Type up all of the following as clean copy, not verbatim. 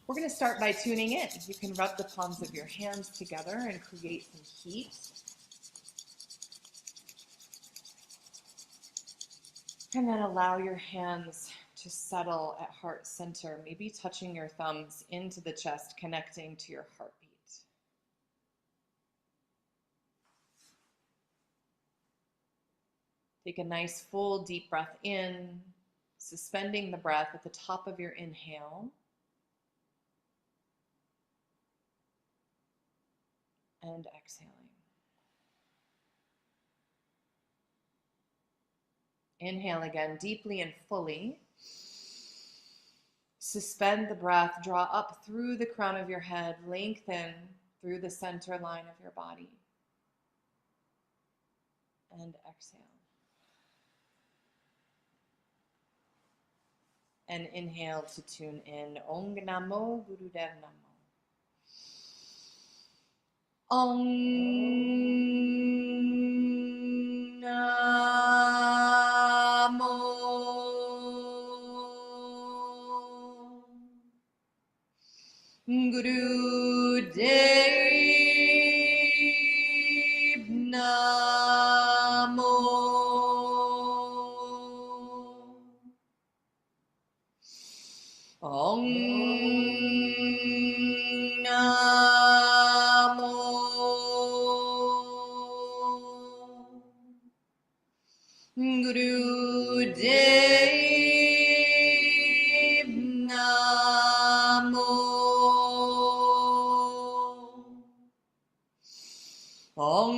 We're going to start by tuning in. You can rub the palms of your hands together and create some heat. And then allow your hands to settle at heart center, maybe touching your thumbs into the chest, connecting to your heartbeat. Take a nice full deep breath in, suspending the breath at the top of your inhale. And exhaling. Inhale again, deeply and fully. Suspend the breath, draw up through the crown of your head, lengthen through the center line of your body. And exhale. And inhale to tune in. Om Namo Gurudev Namo. Om Namo Gurudev Namo. Om Namo Gurudev Namo. Om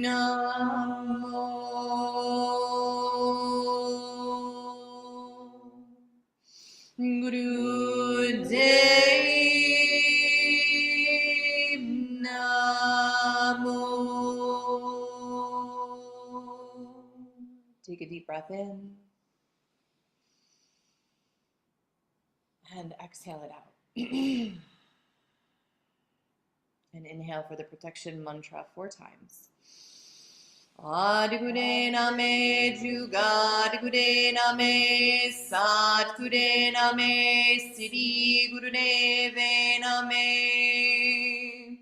Namo Gurudev Namo. Take a deep breath in and exhale it out. And inhale for the protection mantra 4 times. Adigure name juga, adigure name sat, adigure name Sri Gurudeve name.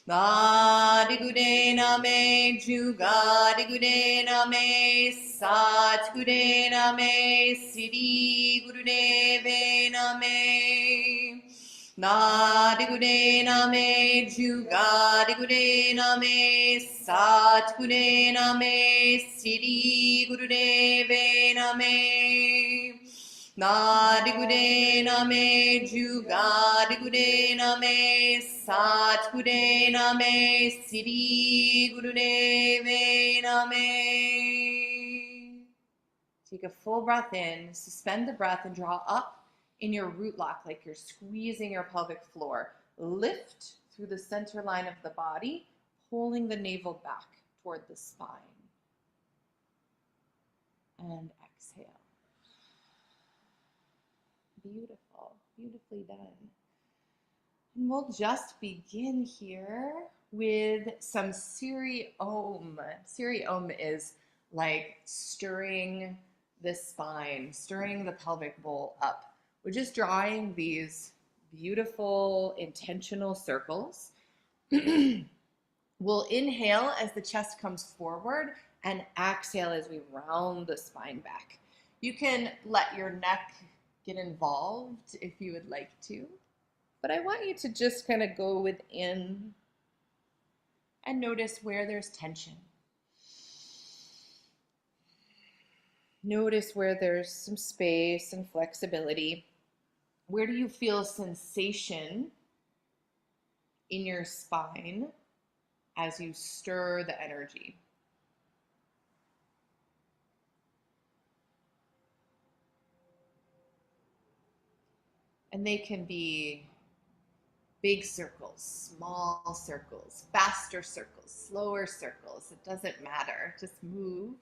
Adigure name juga, adigure name sat, adigure name Sri Gurudeve name. Nadigure name juga, adigure name sat, adigure name Sri Gurudeve name. Nadigure name juga, adigure name sat, adigure name Sri Gurudeve name. Take a full breath in, suspend the breath and draw up in your root lock, like you're squeezing your pelvic floor. Lift through the center line of the body, pulling the navel back toward the spine. And exhale. Beautiful, beautifully done. And we'll just begin here with some Siri Om. Siri Om is like stirring the spine, stirring the pelvic bowl up. We're just drawing these beautiful, intentional circles. We'll inhale as the chest comes forward and exhale as we round the spine back. You can let your neck get involved if you would like to, but I want you to just kind of go within and notice where there's tension. Notice where there's some space and flexibility. Where do you feel sensation in your spine as you stir the energy? And they can be big circles, small circles, faster circles, slower circles. It doesn't matter. Just move.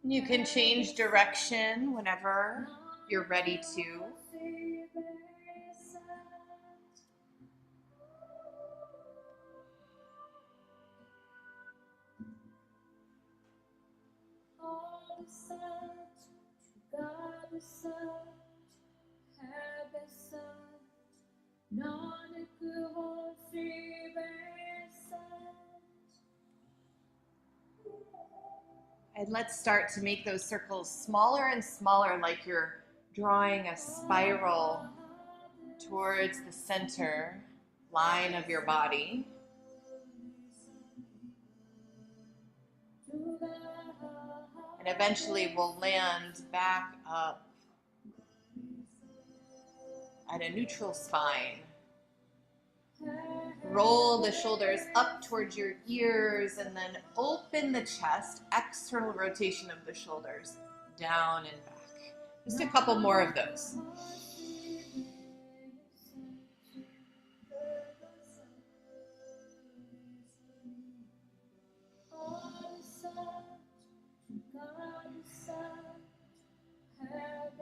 You can change direction whenever you're ready to. And let's start to make those circles smaller and smaller, like you're drawing a spiral towards the center line of your body. And eventually we'll land back up at a neutral spine. Roll the shoulders up towards your ears and then open the chest, external rotation of the shoulders, down and back. Just a couple more of those.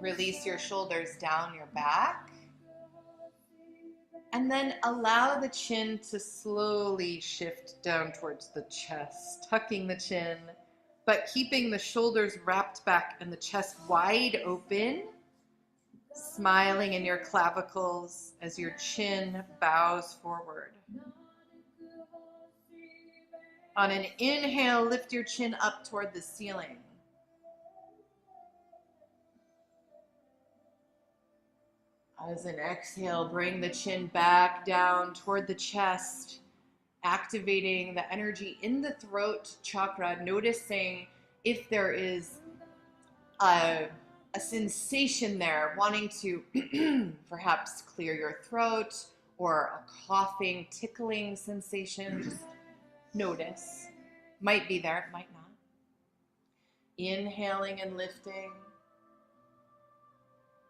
Release your shoulders down your back. And then allow the chin to slowly shift down towards the chest, tucking the chin, but keeping the shoulders wrapped back and the chest wide open, smiling in your clavicles as your chin bows forward. On an inhale, lift your chin up toward the ceiling. As an exhale, bring the chin back down toward the chest, activating the energy in the throat chakra, noticing if there is a sensation there, wanting to perhaps clear your throat or a coughing, tickling sensation. Just notice. Might be there, it might not. Inhaling and lifting.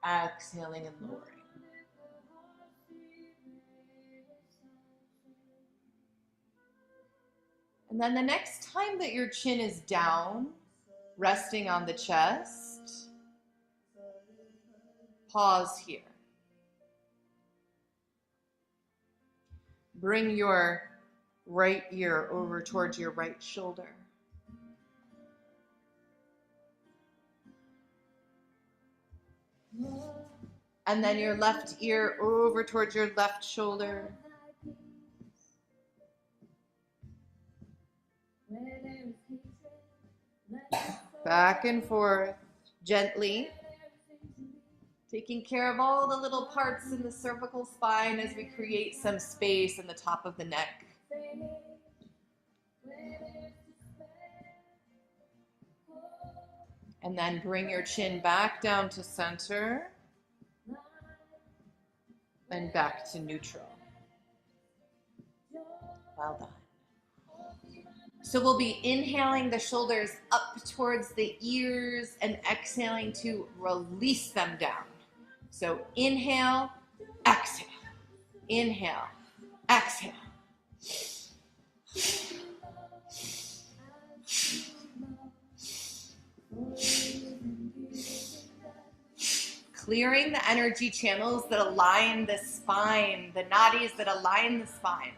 Exhaling and lowering. And then the next time that your chin is down, resting on the chest, pause here. Bring your right ear over towards your right shoulder. And then your left ear over towards your left shoulder. Back and forth, gently, taking care of all the little parts in the cervical spine as we create some space in the top of the neck. And then bring your chin back down to center and back to neutral. Well done. So we'll be inhaling the shoulders up towards the ears and exhaling to release them down. So inhale, exhale, inhale, exhale. Clearing the energy channels that align the spine, the nadis that align the spine.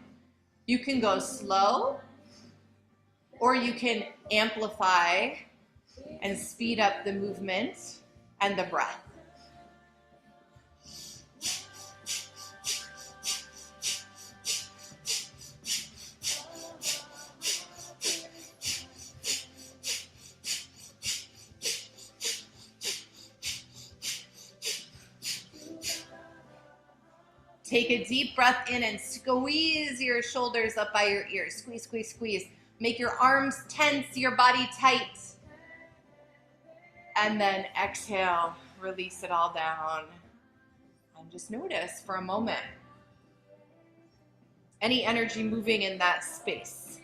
You can go slow, or you can amplify and speed up the movement and the breath. Take a deep breath in and squeeze your shoulders up by your ears. Squeeze, squeeze, squeeze. Make your arms tense, your body tight. And then exhale, release it all down And just notice for a moment any energy moving in that space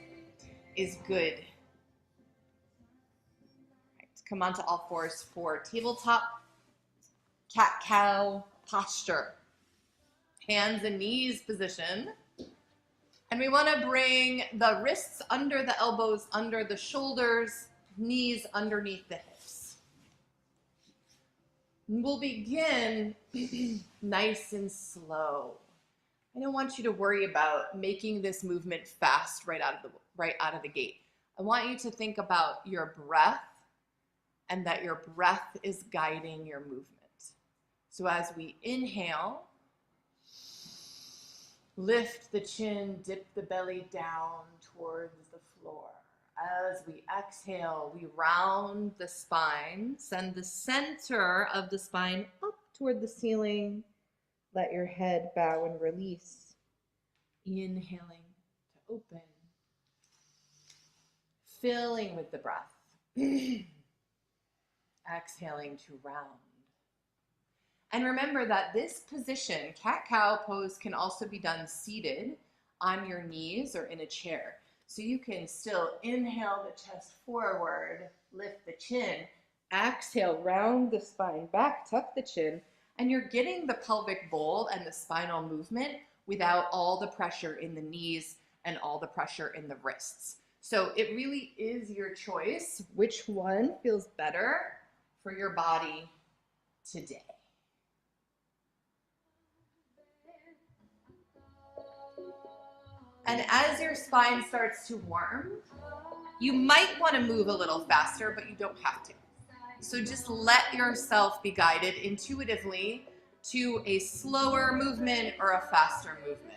is good. Right, come onto all fours for tabletop cat-cow posture. Hands and knees position. And we want to bring the wrists under the elbows, under the shoulders, knees underneath the hips. And we'll begin nice and slow. I don't want you to worry about making this movement fast right out of the gate. I want you to think about your breath and that your breath is guiding your movement. So as we inhale, lift the chin, dip the belly down towards the floor. As we exhale, we round the spine, send the center of the spine up toward the ceiling. Let your head bow and release. Inhaling to open. Filling with the breath. Exhaling to round. And remember that this position, cat-cow pose, can also be done seated on your knees or in a chair. So you can still inhale the chest forward, lift the chin, exhale, round the spine back, tuck the chin, and you're getting the pelvic bowl and the spinal movement without all the pressure in the knees and all the pressure in the wrists. So it really is your choice which one feels better for your body today. And as your spine starts to warm, you might want to move a little faster, but you don't have to. So just let yourself be guided intuitively to a slower movement or a faster movement.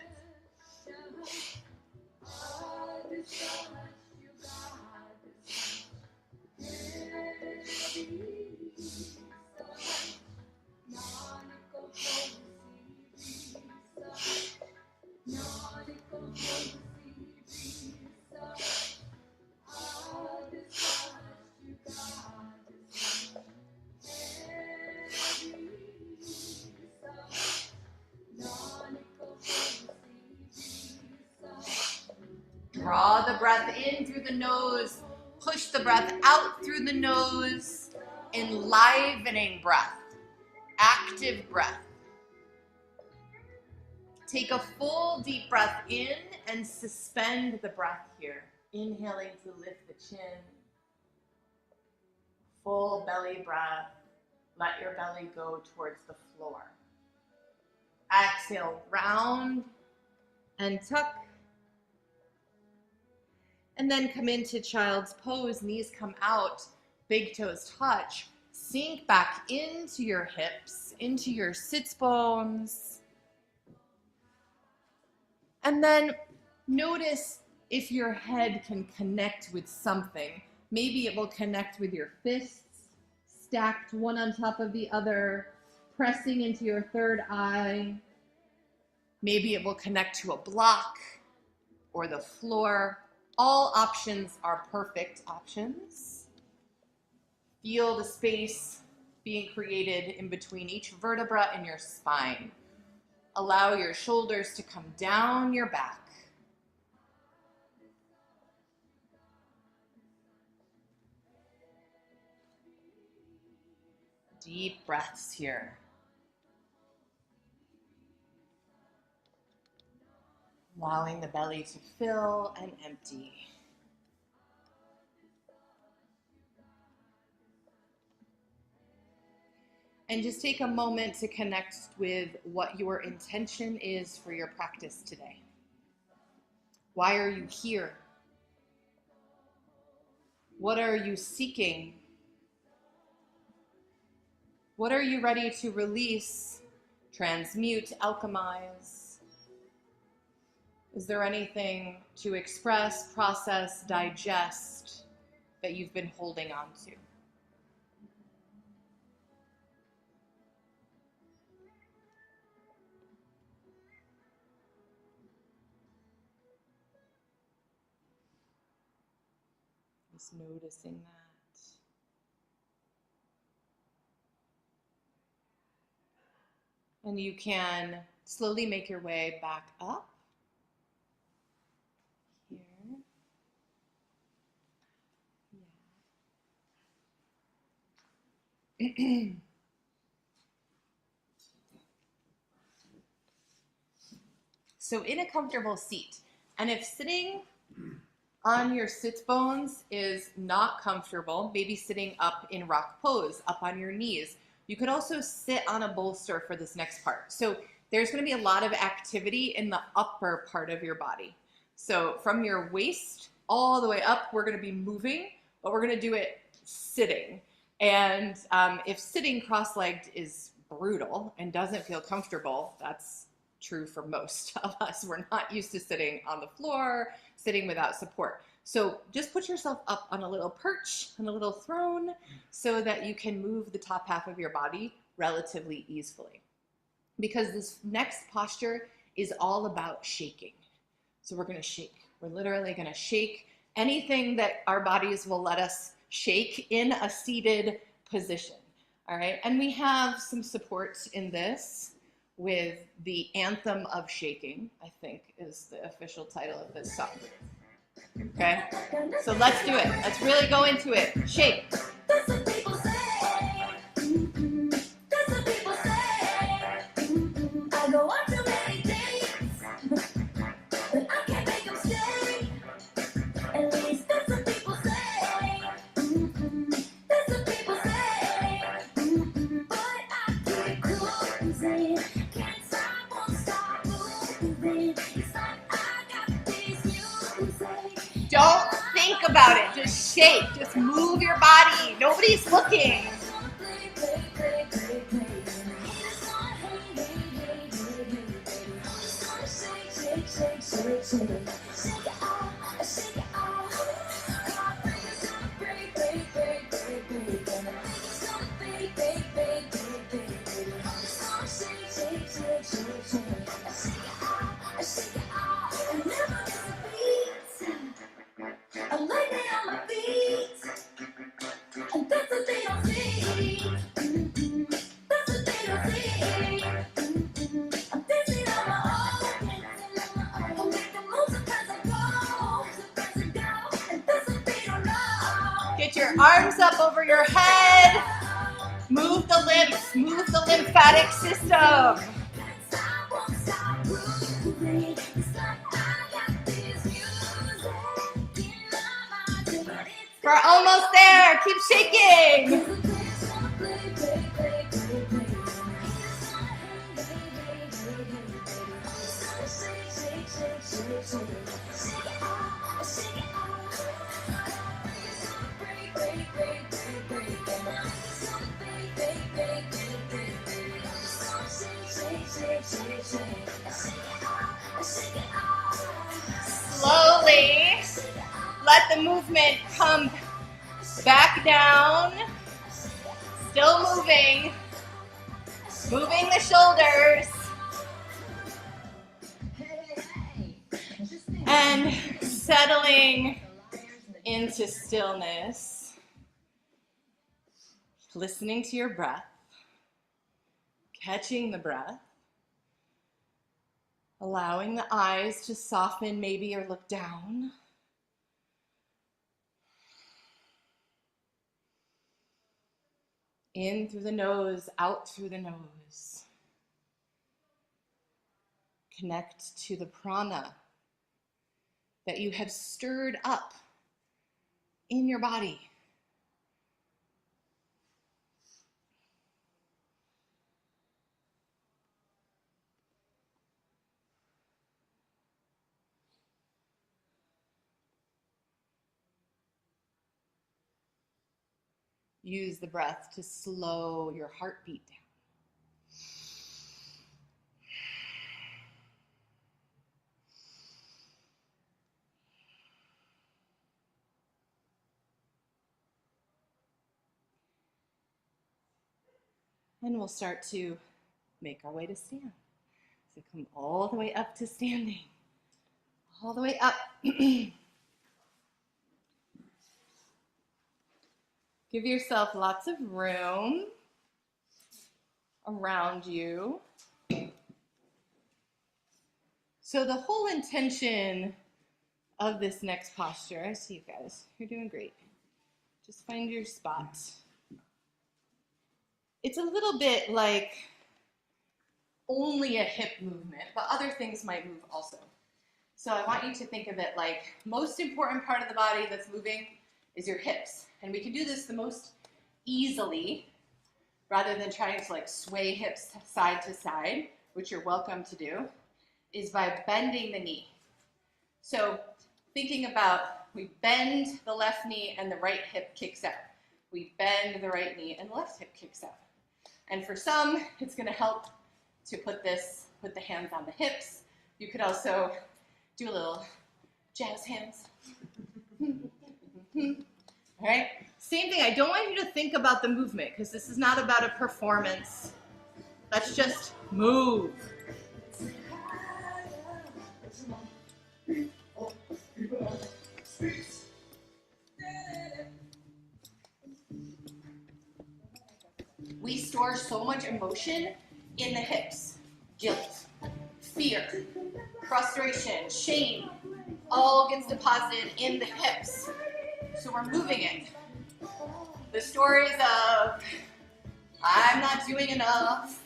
Draw the breath in through the nose, push the breath out through the nose, enlivening breath, active breath. Take a full deep breath in and suspend the breath here. Inhaling to lift the chin. Full belly breath. Let your belly go towards the floor. Exhale, round and tuck. And then come into child's pose, knees come out, big toes touch. Sink back into your hips, into your sits bones. And then notice if your head can connect with something. Maybe it will connect with your fists, stacked one on top of the other, pressing into your third eye. Maybe it will connect to a block or the floor. All options are perfect options. Feel the space being created in between each vertebra in your spine. Allow your shoulders to come down your back. Deep breaths here. Allowing the belly to fill and empty. And just take a moment to connect with what your intention is for your practice today. Why are you here? What are you seeking? What are you ready to release, transmute, alchemize? Is there anything to express, process, digest that you've been holding on to? Just noticing that. And you can slowly make your way back up here. Yeah. So in a comfortable seat, and if sitting on your sit bones is not comfortable, maybe sitting up in rock pose, up on your knees, you could also sit on a bolster for this next part. So there's going to be a lot of activity in the upper part of your body. So from your waist all the way up, we're going to be moving, but we're going to do it sitting. And if sitting cross-legged is brutal and doesn't feel comfortable, that's true for most of us. We're not used to sitting on the floor, sitting without support. So just put yourself up on a little perch, on a little throne, so that you can move the top half of your body relatively easily. Because this next posture is all about shaking. So we're gonna shake. We're literally gonna shake anything that our bodies will let us shake in a seated position, all right? And we have some support in this with the Anthem of Shaking, I think is the official title of this song. Okay, so let's do it. Let's really go into it. Shake. That's what people say. That's what people say. I go on too many dates, but I can't make them stay. At least that's what people say. That's what people say. But I keep cruising. Can't stop, won't stop moving. It's like I got these music. Don't think about it. Just shake. Just move your body. Nobody's looking. Get your arms up over your head. Move the limbs. Move the lymphatic system. We're almost there. Keep shaking. Slowly, let the movement come back down. Still moving. Moving the shoulders. And settling into stillness. Listening to your breath. Catching the breath. Allowing the eyes to soften maybe or look down. In through the nose, out through the nose. Connect to the prana that you have stirred up in your body. Use the breath to slow your heartbeat down. And we'll start to make our way to stand. So come all the way up to standing. All the way up. Give yourself lots of room around you. So the whole intention of this next posture, I see you guys, you're doing great. Just find your spot. It's a little bit like only a hip movement, but other things might move also. So I want you to think of it like most important part of the body that's moving is your hips. And we can do this the most easily rather than trying to like sway hips side to side, which you're welcome to do, is by bending the knee. So thinking about we bend the left knee and the right hip kicks out. We bend the right knee and the left hip kicks out. And for some, it's going to help to put the hands on the hips. You could also do a little jazz hands. All right, same thing. I don't want you to think about the movement because this is not about a performance. Let's just move. We store so much emotion in the hips. Guilt, fear, frustration, shame, all gets deposited in the hips. So we're moving it. The stories of, I'm not doing enough,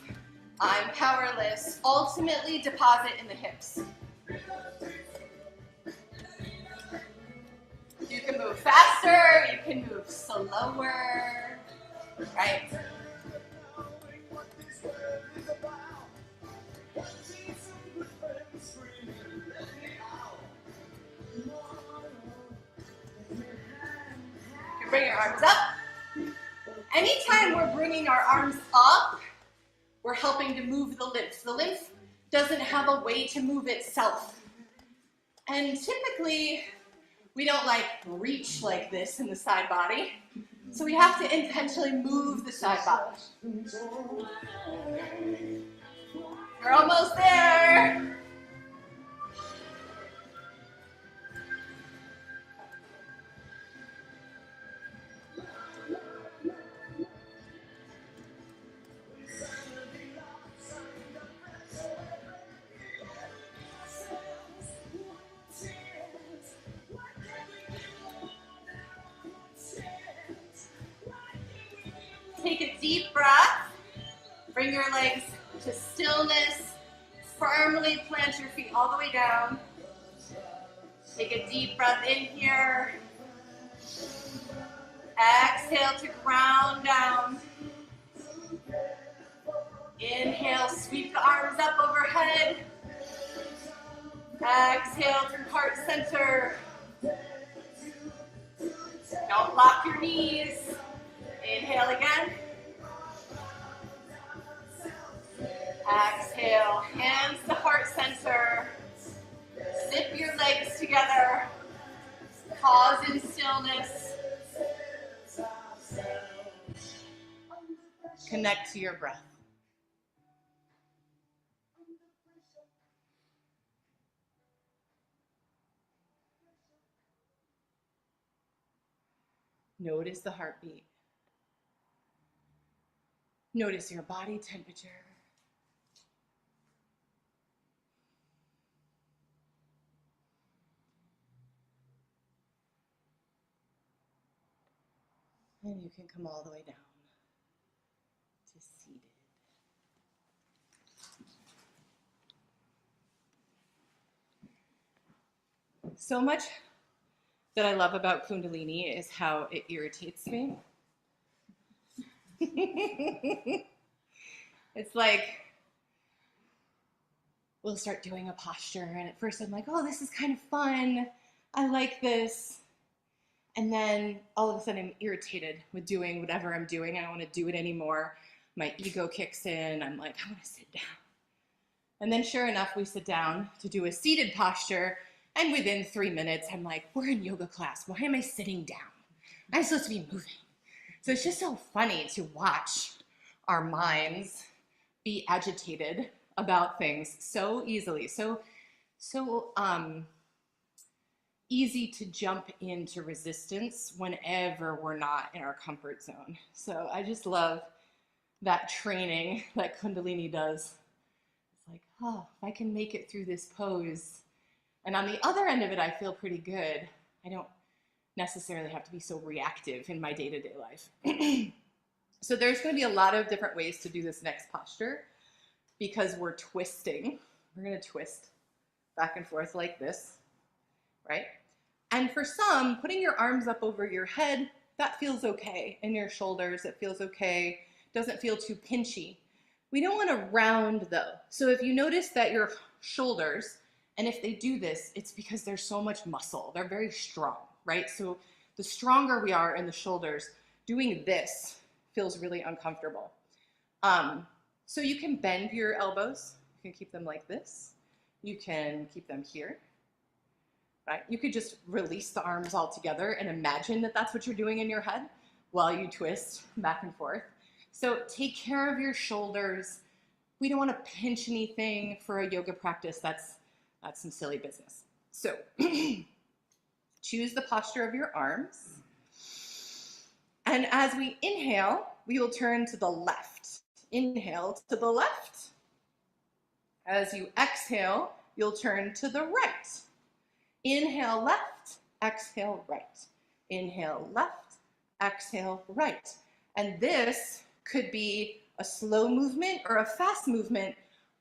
I'm powerless, ultimately deposit in the hips. You can move faster, you can move slower, right? You can bring your arms up. Anytime we're bringing our arms up, we're helping to move the lymph. The lymph doesn't have a way to move itself. And typically, we don't like reach like this in the side body. So we have to intentionally move the side body. We're almost there. Take a deep breath. Bring your legs to stillness. Firmly plant your feet all the way down. Take a deep breath in here. Exhale to ground down. Inhale, sweep the arms up overhead. Exhale through heart center. Don't lock your knees. Inhale again. Exhale, hands to heart center. Zip your legs together. Pause in stillness. Connect to your breath. Notice the heartbeat. Notice your body temperature. And you can come all the way down to seated. So much that I love about Kundalini is how it irritates me. It's like, we'll start doing a posture, and at first I'm like, oh, this is kind of fun. I like this. And then all of a sudden I'm irritated with doing whatever I'm doing. I don't want to do it anymore. My ego kicks in. I'm like, I want to sit down. And then sure enough, we sit down to do a seated posture. And within 3 minutes, I'm like, we're in yoga class. Why am I sitting down? I'm supposed to be moving. So it's just so funny to watch our minds be agitated about things so easily. So easy to jump into resistance whenever we're not in our comfort zone. So I just love that training that Kundalini does. It's like, oh, if I can make it through this pose. And on the other end of it, I feel pretty good. I don't necessarily have to be so reactive in my day-to-day life. So there's going to be a lot of different ways to do this next posture because we're twisting. We're going to twist back and forth like this, right? And for some, putting your arms up over your head, that feels okay. And your shoulders, it feels okay. Doesn't feel too pinchy. We don't want to round though. So if you notice that your shoulders, and if they do this, it's because there's so much muscle. They're very strong, right? So the stronger we are in the shoulders, doing this feels really uncomfortable. So you can bend your elbows. You can keep them like this. You can keep them here, right? You could just release the arms all together and imagine that that's what you're doing in your head while you twist back and forth. So take care of your shoulders. We don't want to pinch anything for a yoga practice. That's some silly business. So choose the posture of your arms. And as we inhale, we will turn to the left. Inhale to the left. As you exhale, you'll turn to the right. Inhale left, exhale right. Inhale left, exhale right. And this could be a slow movement or a fast movement,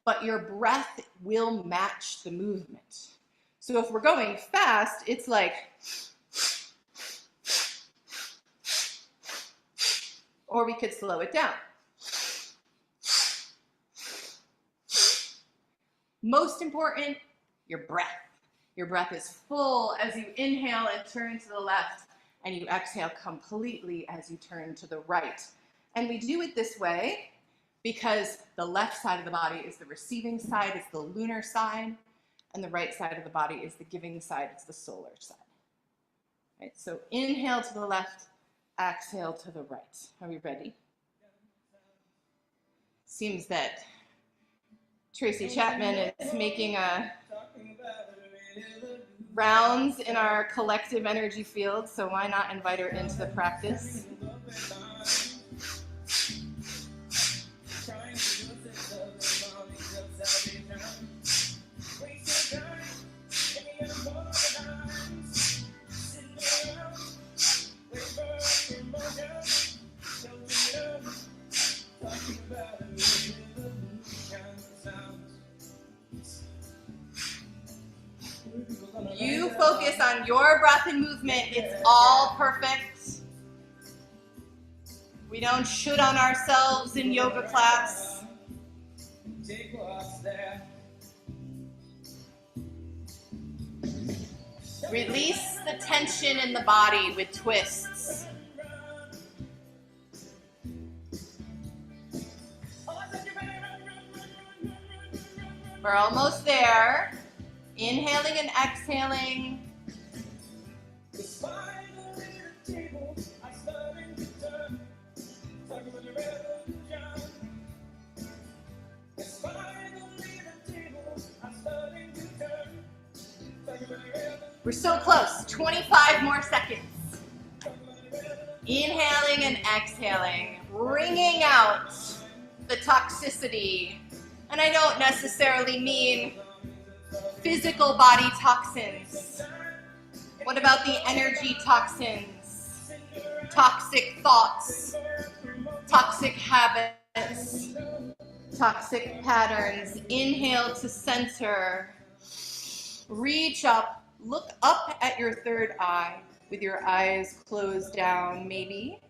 but your breath will match the movement. So if we're going fast, it's like, or we could slow it down. Most important, your breath. Your breath is full as you inhale and turn to the left, and you exhale completely as you turn to the right. And we do it this way because the left side of the body is the receiving side, it's the lunar side, and the right side of the body is the giving side, it's the solar side. Right, so inhale to the left, exhale to the right. Are we ready? Seems that Tracy Chapman is making rounds in our collective energy field, so why not invite her into the practice? You focus on your breath and movement. It's all perfect. We don't shoot on ourselves in yoga class. Release the tension in the body with twists. We're almost there. Inhaling and exhaling. We're so close. 25 more seconds. Inhaling and exhaling, wringing out the toxicity. And I don't necessarily mean physical body toxins. What about the energy toxins? Toxic thoughts, toxic habits, toxic patterns. Inhale to center. Reach up, look up at your third eye with your eyes closed down, maybe.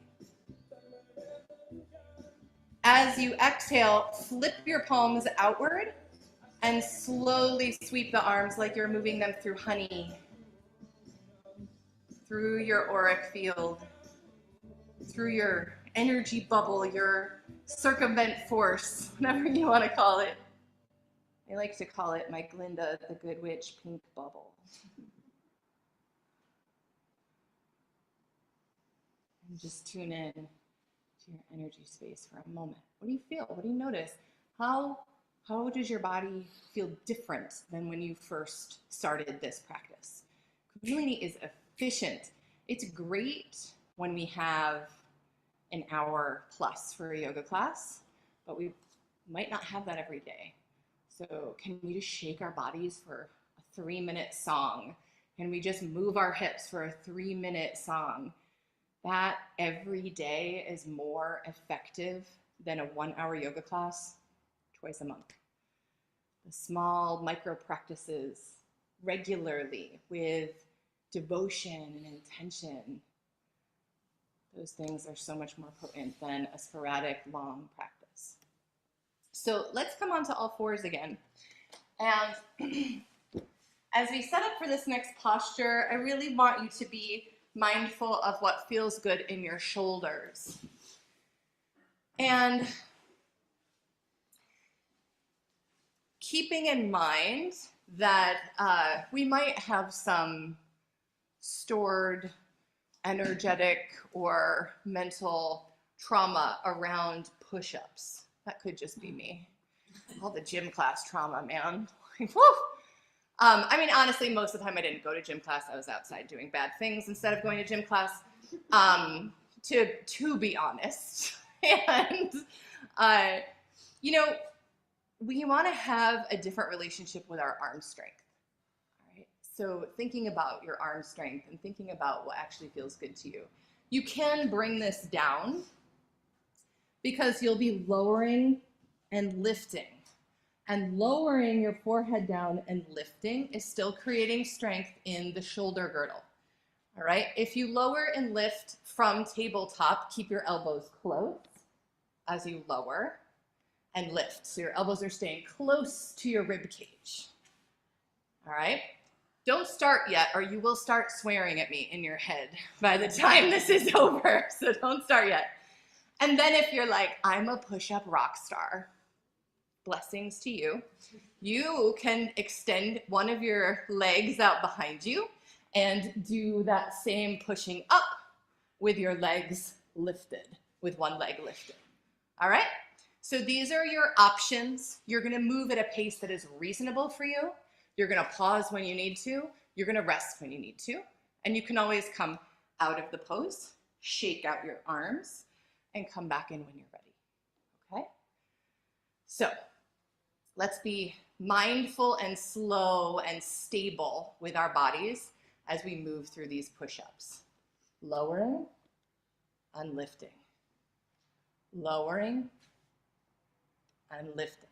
As you exhale, flip your palms outward and slowly sweep the arms like you're moving them through honey, through your auric field, through your energy bubble, your circumvent force, whatever you want to call it. I like to call it my Glinda the Good Witch pink bubble. And just tune in to your energy space for a moment. What do you feel? What do you notice? How does your body feel different than when you first started this practice? Kundalini is efficient. It's great when we have an hour plus for a yoga class, but we might not have that every day. So can we just shake our bodies for a 3-minute song? Can we just move our hips for a 3-minute song? That every day is more effective than a 1-hour yoga class twice a month. The small micro practices regularly with devotion and intention, those things are so much more potent than a sporadic long practice. So let's come on to all fours again. And as we set up for this next posture, I really want you to be mindful of what feels good in your shoulders. And keeping in mind that we might have some stored energetic or mental trauma around push-ups. That could just be me. All the gym class trauma, man. I mean, honestly, most of the time I didn't go to gym class. I was outside doing bad things instead of going to gym class, to be honest. And, you know, we want to have a different relationship with our arm strength. All right? So thinking about your arm strength and thinking about what actually feels good to you. You can bring this down because you'll be lowering and lifting. And lowering your forehead down and lifting is still creating strength in the shoulder girdle. All right? If you lower and lift from tabletop, keep your elbows close as you lower and lift. So your elbows are staying close to your rib cage. All right? Don't start yet, or you will start swearing at me in your head by the time this is over. So don't start yet. And then if you're like, I'm a push-up rock star, blessings to you. You can extend one of your legs out behind you and do that same pushing up with your legs lifted, with one leg lifted. All right? So these are your options. You're going to move at a pace that is reasonable for you. You're going to pause when you need to. You're going to rest when you need to. And you can always come out of the pose, shake out your arms, and come back in when you're ready. Okay? So let's be mindful and slow and stable with our bodies as we move through these push-ups. Lowering and lifting. Lowering and lifting.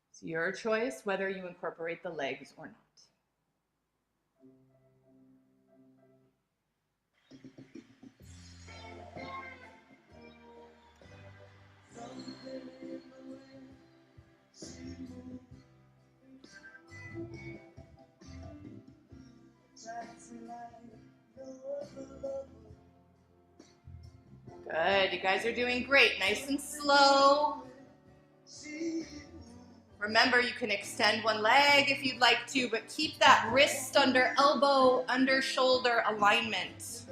It's your choice whether you incorporate the legs or not. Good, you guys are doing great. Nice and slow. Remember, you can extend one leg if you'd like to, but keep that wrist under elbow, under shoulder alignment.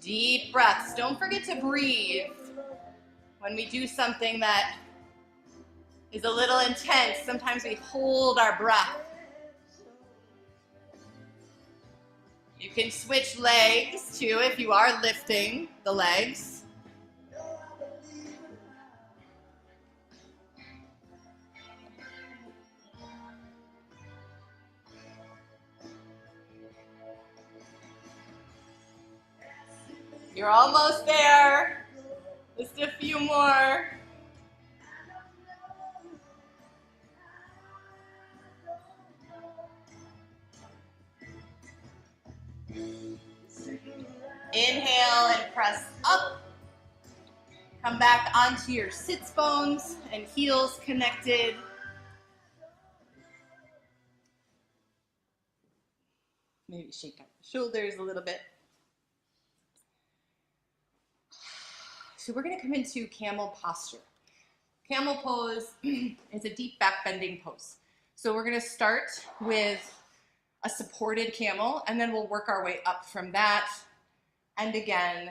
Deep breaths. Don't forget to breathe when we do something that is a little intense. Sometimes we hold our breath. You can switch legs too if you are lifting the legs. You're almost there. Just a few more. Inhale and press up. Come back onto your sits bones and heels connected. Maybe shake out the shoulders a little bit. So we're going to come into camel posture. Camel pose is a deep back bending pose. So we're going to start with a supported camel, and then we'll work our way up from that. And again,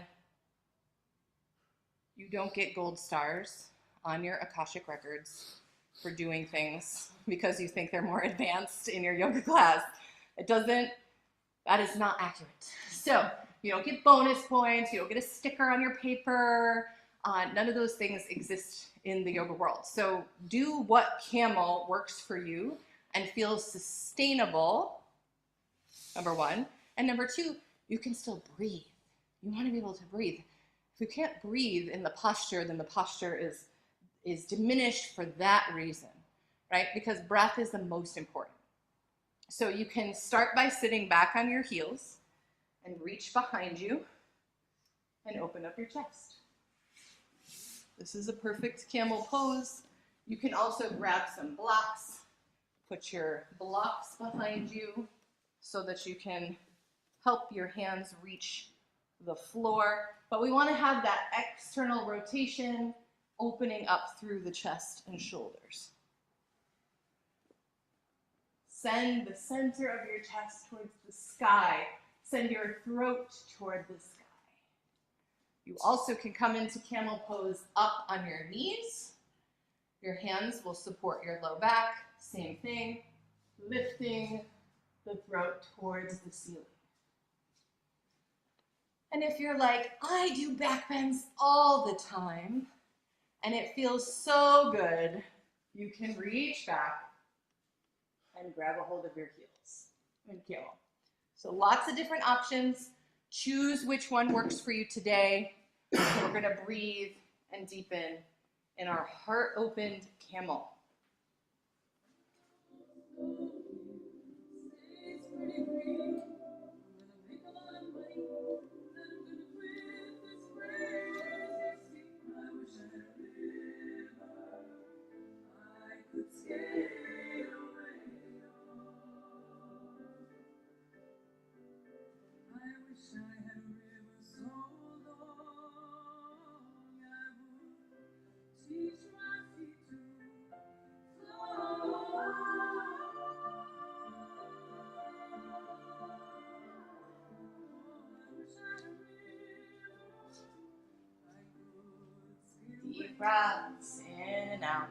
you don't get gold stars on your Akashic records for doing things because you think they're more advanced in your yoga class. That is not accurate. So you don't get bonus points, you don't get a sticker on your paper. None of those things exist in the yoga world. So do what camel works for you and feels sustainable, number one. And number two, you can still breathe. You want to be able to breathe. If you can't breathe in the posture, then the posture is diminished for that reason, right? Because breath is the most important. So you can start by sitting back on your heels and reach behind you and open up your chest. This is a perfect camel pose. You can also grab some blocks, put your blocks behind you so that you can help your hands reach the floor. But we want to have that external rotation opening up through the chest and shoulders. Send the center of your chest towards the sky. Send your throat toward the sky. You also can come into camel pose up on your knees. Your hands will support your low back. Same thing, lifting the throat towards the ceiling. And if you're like, I do back bends all the time, and it feels so good, you can reach back and grab a hold of your heels in camel. So lots of different options. Choose which one works for you today. We're going to breathe and deepen in our heart-opened camel. Deep breaths in and out.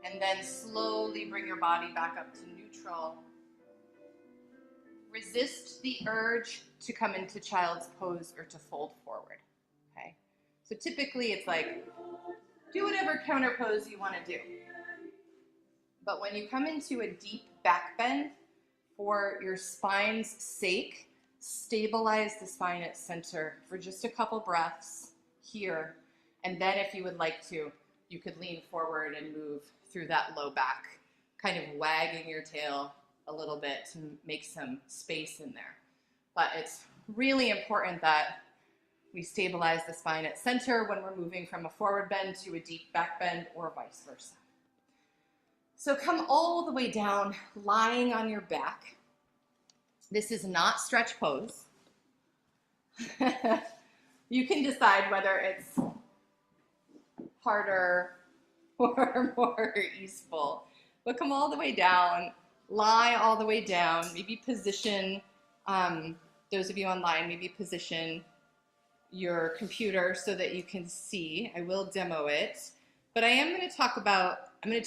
And then slowly bring your body back up to neutral. Resist the urge to come into child's pose or to fold forward. Okay? So typically it's like, do whatever counter pose you want to do. But when you come into a deep back bend, for your spine's sake, stabilize the spine at center for just a couple breaths here. And then if you would like to, you could lean forward and move through that low back, kind of wagging your tail a little bit to make some space in there. But it's really important that we stabilize the spine at center when we're moving from a forward bend to a deep back bend or vice versa. So come all the way down, lying on your back. This is not stretch pose. You can decide whether it's harder or more easeful. But come all the way down, lie all the way down, maybe position, those of you online, maybe position your computer so that you can see. I will demo it, but I'm going to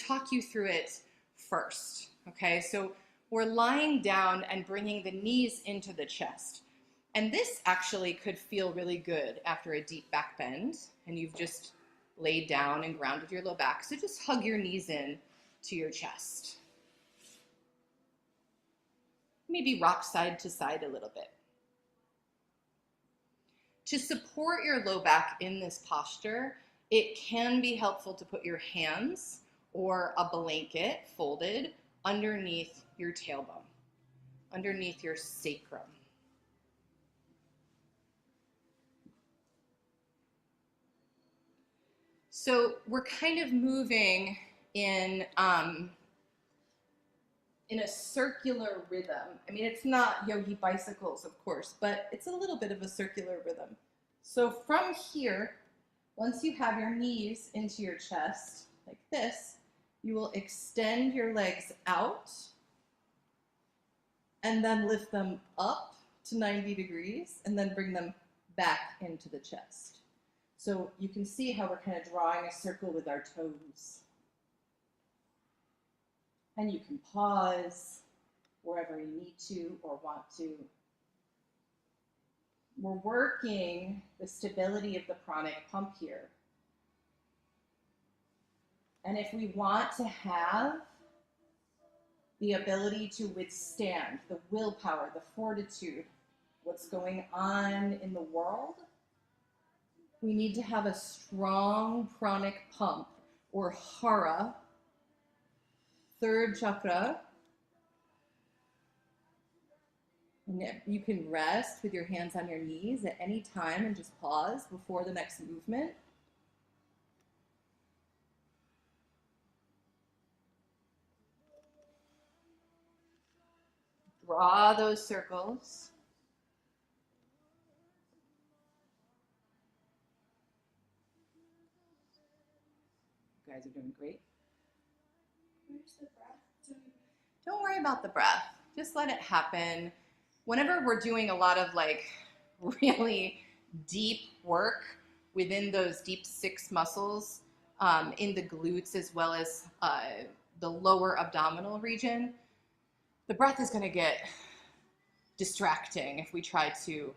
talk you through it first, okay? So we're lying down and bringing the knees into the chest. And this actually could feel really good after a deep back bend, and you've just laid down and grounded your low back. So just hug your knees in to your chest. Maybe rock side to side a little bit. To support your low back in this posture, it can be helpful to put your hands or a blanket folded underneath your tailbone, underneath your sacrum. So we're kind of moving in a circular rhythm. I mean, it's not yogi bicycles, of course, but it's a little bit of a circular rhythm. So from here, once you have your knees into your chest, like this, you will extend your legs out and then lift them up to 90 degrees and then bring them back into the chest. So you can see how we're kind of drawing a circle with our toes. And you can pause wherever you need to or want to. We're working the stability of the pranic pump here. And if we want to have the ability to withstand the willpower, the fortitude, what's going on in the world, we need to have a strong pranic pump, or hara, third chakra. And you can rest with your hands on your knees at any time and just pause before the next movement. Draw those circles. You guys are doing great. Where's the breath? Don't worry about the breath. Just let it happen. Whenever we're doing a lot of like really deep work within those deep six muscles in the glutes as well as the lower abdominal region, the breath is going to get distracting if we try to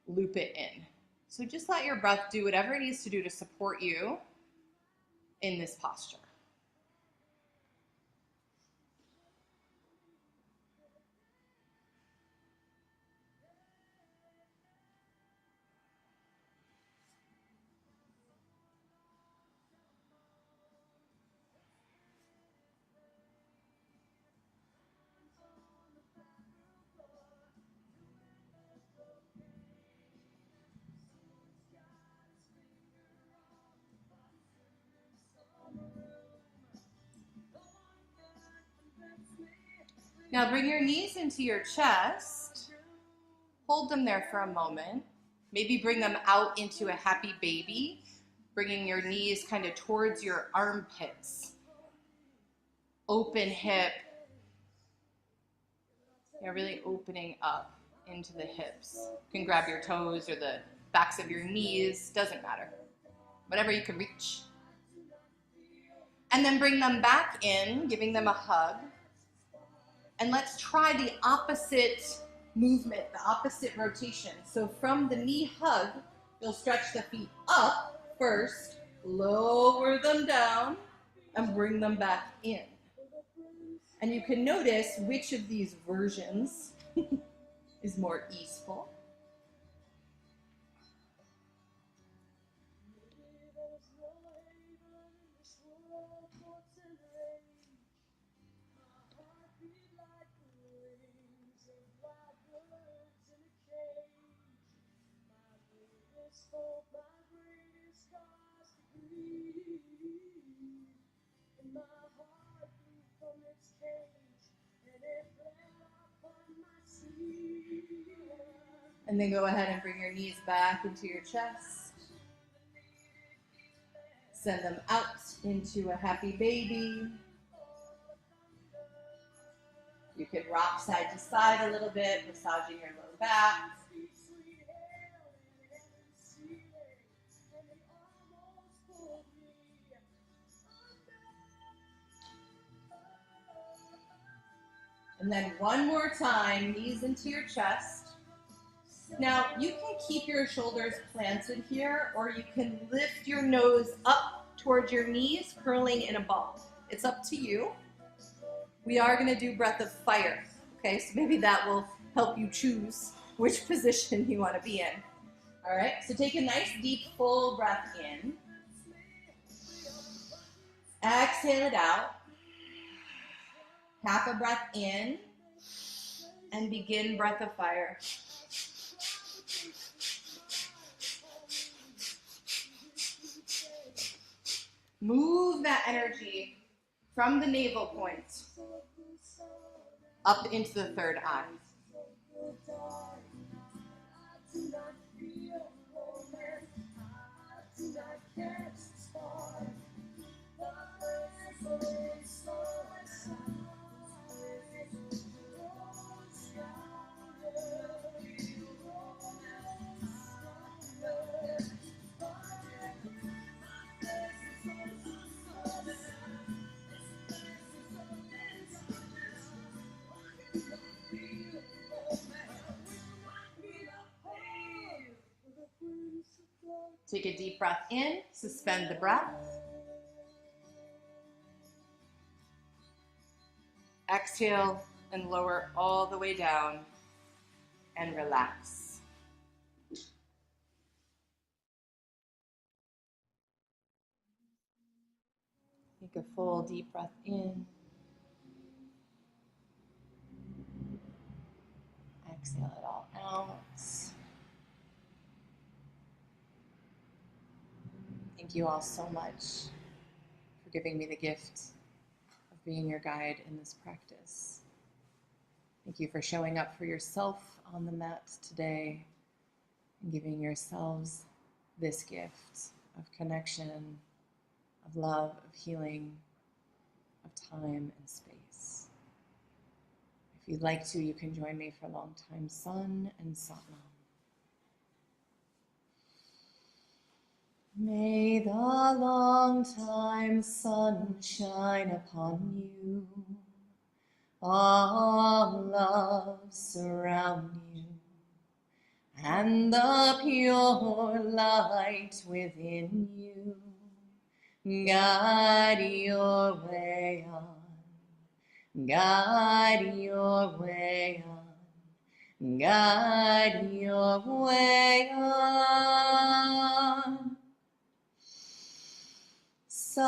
loop it in. So just let your breath do whatever it needs to do to support you in this posture. Now bring your knees into your chest. Hold them there for a moment. Maybe bring them out into a happy baby, bringing your knees kind of towards your armpits. Open hip. You're really opening up into the hips. You can grab your toes or the backs of your knees, doesn't matter. Whatever you can reach. And then bring them back in, giving them a hug. And let's try the opposite movement, the opposite rotation. So from the knee hug, you'll stretch the feet up first, lower them down, and bring them back in. And you can notice which of these versions is more easeful. And then go ahead and bring your knees back into your chest. Send them out into a happy baby. You can rock side to side a little bit, massaging your low back. And then one more time, knees into your chest. Now, you can keep your shoulders planted here, or you can lift your nose up towards your knees, curling in a ball. It's up to you. We are going to do breath of fire, okay? So maybe that will help you choose which position you want to be in. All right, so take a nice deep full breath in. Exhale it out. Half a breath in, and begin breath of fire. Move that energy from the navel point up into the third eye. Take a deep breath in, suspend the breath. Exhale and lower all the way down and relax. Take a full deep breath in. Exhale it all out. Thank you all so much for giving me the gift of being your guide in this practice. Thank you for showing up for yourself on the mat today and giving yourselves this gift of connection, of love, of healing, of time and space. If you'd like to, you can join me for long time sun and satnam. May the long time sun shine upon you, all love surround you, and the pure light within you guide your way on, guide your way on, guide your way on. Sa